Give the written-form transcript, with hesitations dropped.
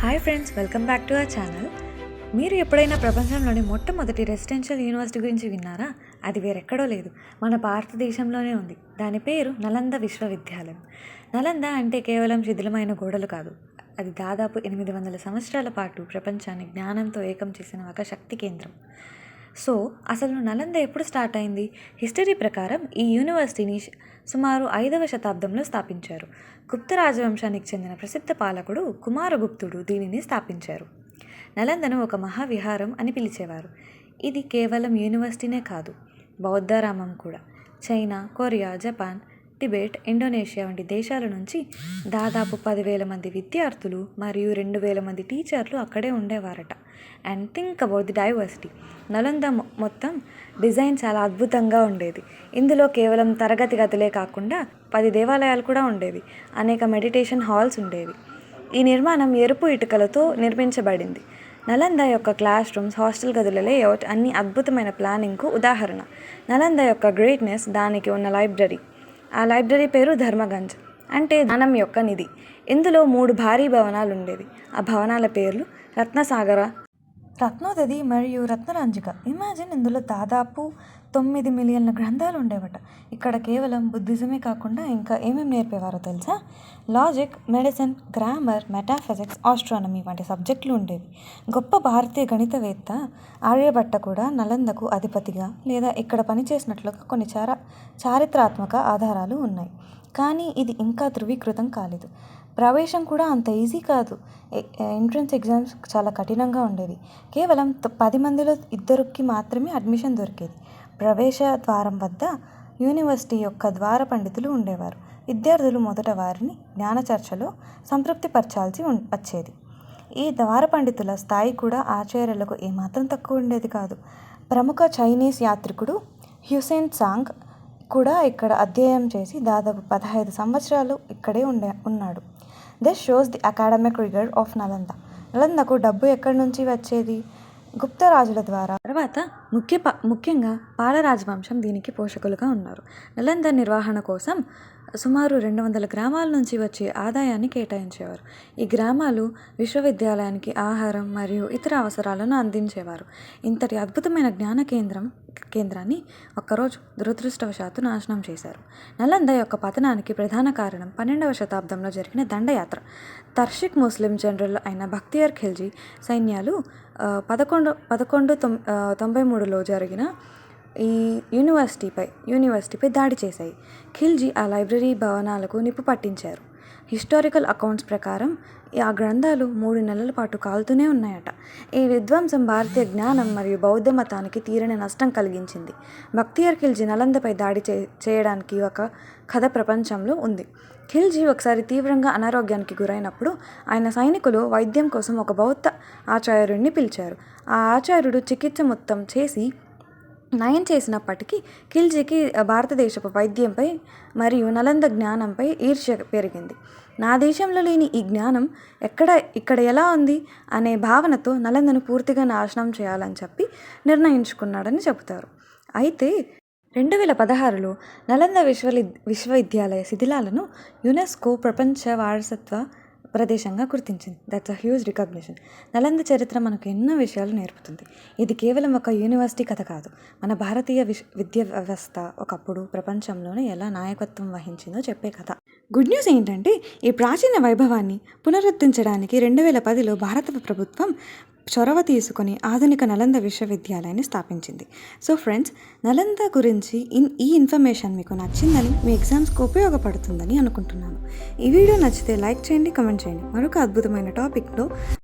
Hi friends, welcome back to our channel. మీరు ఎప్పుడైనా ప్రపంచంలోని మొట్టమొదటి రెసిడెన్షియల్ యూనివర్సిటీ గురించి విన్నారా? అది వేరెక్కడో లేదు, మన భారతదేశంలోనే ఉంది. దాని పేరు నలంద విశ్వవిద్యాలయం. నలంద అంటే కేవలం శిథిలమైన గోడలు కాదు, అది దాదాపు 800 సంవత్సరాల పాటు ప్రపంచాన్ని జ్ఞానంతో ఏకం చేసిన ఒక శక్తి కేంద్రం. సో అసలు నలంద ఎప్పుడు స్టార్ట్ అయింది? హిస్టరీ ప్రకారం ఈ యూనివర్సిటీని సుమారు 5వ శతాబ్దంలో స్థాపించారు. గుప్త రాజవంశానికి చెందిన ప్రసిద్ధ పాలకుడు కుమారగుప్తుడు దీనిని స్థాపించారు. నలందను ఒక మహావిహారం అని పిలిచేవారు. ఇది కేవలం యూనివర్సిటీనే కాదు, బౌద్ధారామం కూడా. China, Korea, Japan, Tibet, Indonesia వంటి దేశాల నుంచి దాదాపు 10,000 మంది విద్యార్థులు మరియు 2,000 మంది టీచర్లు అక్కడే ఉండేవారట. And think about the diversity. Nalanda మొత్తం డిజైన్ చాలా అద్భుతంగా ఉండేది. ఇందులో కేవలం తరగతి గదులే కాకుండా 10 దేవాలయాలు కూడా ఉండేవి, అనేక మెడిటేషన్ హాల్స్ ఉండేవి. ఈ నిర్మాణం ఎరుపు ఇటుకలతో నిర్మించబడింది. నలంద యొక్క క్లాస్ రూమ్స్, హాస్టల్ గదుల లేఅవుట్ అన్ని అద్భుతమైన ప్లానింగ్కు ఉదాహరణ. నలంద యొక్క గ్రేట్నెస్ దానికి ఉన్న లైబ్రరీ. ఆ లైబ్రరీ పేరు ధర్మగంజ్, అంటే జ్ఞానం యొక్క నిధి. ఇందులో 3 భారీ భవనాలు ఉండేవి. ఆ భవనాల పేర్లు రత్నసాగర, రత్నోదధి మరియు రత్నరంజిక. ఇమాజిన్, ఇందులో దాదాపు 9 మిలియన్ల గ్రంథాలు ఉండేవట. ఇక్కడ కేవలం బుద్ధిజమే కాకుండా ఇంకా ఏమేమి నేర్పేవారో తెలుసా? Logic, medicine, grammar, metaphysics, astronomy వంటి సబ్జెక్టులు ఉండేవి. గొప్ప భారతీయ గణితవేత్త ఆర్యభట్ట కూడా నలందకు అధిపతిగా లేదా ఇక్కడ పనిచేసినట్లుగా కొన్ని చారిత్రాత్మక ఆధారాలు ఉన్నాయి. కానీ ఇది ఇంకా ధృవీకృతం కాలేదు. ప్రవేశం కూడా అంత ఈజీ కాదు. ఎంట్రన్స్ ఎగ్జామ్స్ చాలా కఠినంగా ఉండేవి. కేవలం 10 మందిలో 2కి మాత్రమే అడ్మిషన్ దొరికేది. ప్రవేశ ద్వారం వద్ద యూనివర్సిటీ యొక్క ద్వార పండితులు ఉండేవారు. విద్యార్థులు మొదట వారిని జ్ఞాన చర్చలో సంతృప్తి పరచాల్సి వచ్చేది. ఈ ద్వార పండితుల స్థాయి కూడా ఆచార్యులకు ఏమాత్రం తక్కువ ఉండేది కాదు. ప్రముఖ చైనీస్ యాత్రికుడు హ్యుసేన్ సాంగ్ కూడా ఇక్కడ అధ్యయనం చేసి దాదాపు 15 సంవత్సరాలు ఇక్కడే ఉన్నాడు. This shows the academic rigour of Nalanda. నలందకు డబ్బు ఎక్కడి నుంచి వచ్చేది? గుప్త రాజుల ద్వారా. తర్వాత ముఖ్యంగా పాల రాజవంశం దీనికి పోషకులుగా ఉన్నారు. నలంద నిర్వహణ కోసం సుమారు 200 గ్రామాల నుంచి వచ్చే ఆదాయాన్ని కేటాయించేవారు. ఈ గ్రామాలు విశ్వవిద్యాలయానికి ఆహారం మరియు ఇతర అవసరాలను అందించేవారు. ఇంతటి అద్భుతమైన జ్ఞాన కేంద్రాన్ని ఒక్కరోజు దురదృష్టవశాత్తు నాశనం చేశారు. నలంద యొక్క పతనానికి ప్రధాన కారణం 12వ శతాబ్దంలో జరిగిన దండయాత్ర. తర్షిక్ ముస్లిం జనరల్ అయిన బఖ్తియార్ ఖిల్జీ సైన్యాలు 1193లో జరిగిన ఈ యూనివర్సిటీపై దాడి చేశాయి. ఖిల్జీ ఆ లైబ్రరీ భవనాలకు నిప్పు పట్టించారు. హిస్టారికల్ అకౌంట్స్ ప్రకారం ఆ గ్రంథాలు 3 నెలల పాటు కాలుతూనే ఉన్నాయట. ఈ విధ్వంసం భారతీయ జ్ఞానం మరియు బౌద్ధ మతానికి తీరని నష్టం కలిగించింది. బఖ్తియార్ ఖిల్జీ నలందపై దాడి చేయడానికి ఒక కథ ప్రపంచంలో ఉంది. ఖిల్జీ ఒకసారి తీవ్రంగా అనారోగ్యానికి గురైనప్పుడు ఆయన సైనికులు వైద్యం కోసం ఒక బౌద్ధ ఆచార్యుడిని పిలిచారు. ఆ ఆచార్యుడు చికిత్స మొత్తం చేసి నయం చేసినప్పటికీ ఖిల్జీకి భారతదేశపు వైద్యంపై మరియు నలంద జ్ఞానంపై ఈర్ష్య పెరిగింది. నా దేశంలో లేని ఈ జ్ఞానం ఇక్కడ ఎలా ఉంది అనే భావనతో నలందను పూర్తిగా నాశనం చేయాలని చెప్పి నిర్ణయించుకున్నాడని చెబుతారు. అయితే 2016లో నలంద విశ్వవిద్యాలయ శిథిలాలను యునెస్కో ప్రపంచ వారసత్వ ప్రదేశంగా గుర్తించింది. That's a huge recognition. Nalanda చరిత్ర మనకు ఎన్నో విషయాలు నేర్పుతుంది. ఇది కేవలం ఒక యూనివర్సిటీ కథ కాదు, మన భారతీయ విద్యా వ్యవస్థ ఒకప్పుడు ప్రపంచంలోనే ఎలా నాయకత్వం వహించిందో చెప్పే కథ. గుడ్ న్యూస్ ఏంటంటే, ఈ ప్రాచీన వైభవాన్ని పునరుద్ధరించడానికి 2010లో భారత ప్రభుత్వం చొరవ తీసుకొని ఆధునిక నలంద విశ్వవిద్యాలయాన్ని స్థాపించింది. సో ఫ్రెండ్స్, నలంద గురించి ఈ ఇన్ఫర్మేషన్ మీకు నచ్చిందని, మీ ఎగ్జామ్స్కి ఉపయోగపడుతుందని అనుకుంటున్నాను. ఈ వీడియో నచ్చితే లైక్ చేయండి, కమెంట్ చేయండి. మరొక అద్భుతమైన టాపిక్లో